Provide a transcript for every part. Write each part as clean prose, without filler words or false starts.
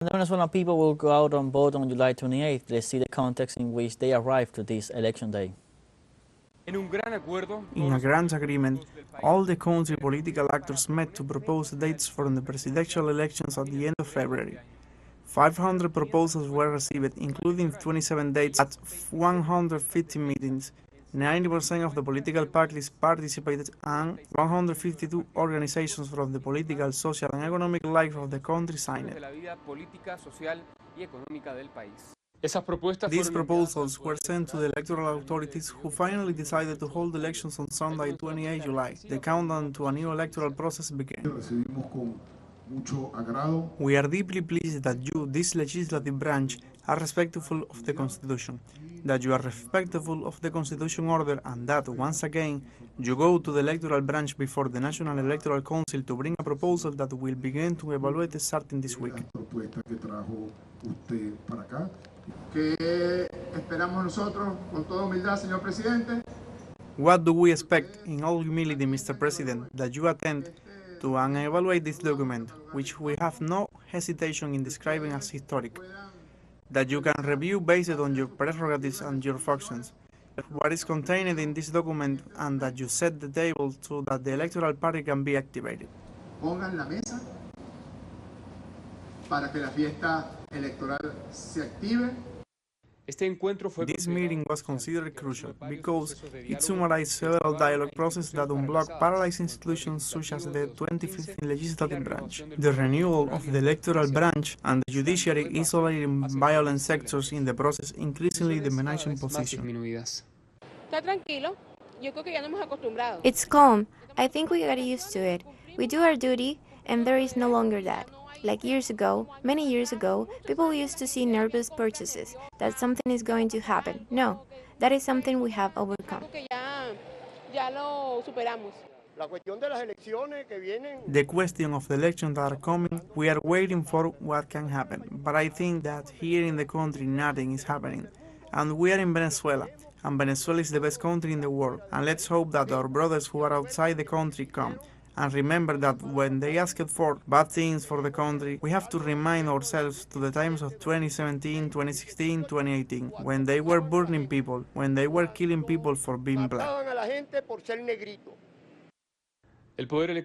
The Venezuelan people will go out and vote on July 28th. They see the context in which they arrived to this election day. In a grand agreement, all the country political actors met to propose dates for the presidential elections at the end of February. 500 proposals were received, including 27 dates at 150 meetings. 90% of the political parties participated and 152 organizations from the political, social and economic life of the country signed it. These proposals were sent to the electoral authorities, who finally decided to hold elections on Sunday, 28 July. The countdown to a new electoral process began. We are deeply pleased that you, this legislative branch, are respectful of the Constitution, that you are respectful of the Constitution order, and that, once again, you go to the electoral branch before the National Electoral Council to bring a proposal that will begin to evaluate starting this week. What do we expect, in all humility, Mr. President, that you attend to and evaluate this document, which we have no hesitation in describing as historic, that you can review based on your prerogatives and your functions, what is contained in this document, and that you set the table so that the electoral party can be activated. Pongan la mesa para que la fiesta electoral se active. This meeting was considered crucial because it summarized several dialogue processes that unblocked paralyzed institutions such as the 2015 legislative branch, the renewal of the electoral branch, and the judiciary, isolating violent sectors in the process, increasingly diminishing position. It's calm. I think we got used to it. We do our duty, and there is no longer that. Like years ago, many years ago, people used to see nervous purchases, that something is going to happen. No, that is something we have overcome. The question of the elections that are coming, we are waiting for what can happen, but I think that here in the country nothing is happening. And we are in Venezuela, and Venezuela is the best country in the world, and let's hope that our brothers who are outside the country come. And remember that when they asked for bad things for the country, we have to remind ourselves to the times of 2017, 2016, 2018, when they were burning people, when they were killing people for being black.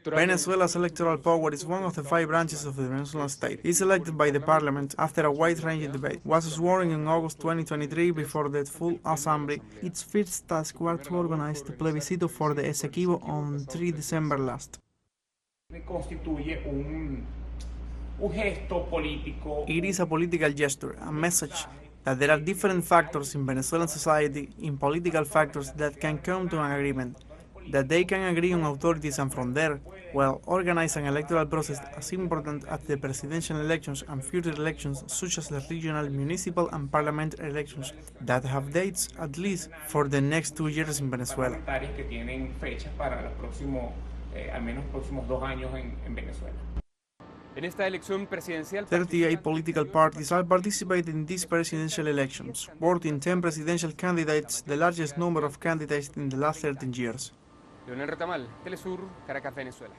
Venezuela's electoral power is one of the 5 branches of the Venezuelan state. It is elected by the parliament after a wide-ranging debate. Was sworn in August 2023 before the full assembly. Its first task was to organize the plebiscito for the Esequibo on 3 December last. It is a political gesture, a message that there are different factors in Venezuelan society, in political factors that can come to an agreement, that they can agree on authorities, and from there, well, organize an electoral process as important as the presidential elections and future elections such as the regional, municipal and parliamentary elections that have dates at least for the next 2 years in Venezuela. 38 political parties are participating in these presidential elections, voting 10 presidential candidates, the largest number of candidates in the last 13 years. Leonel Retamal, teleSUR, Caracas, Venezuela.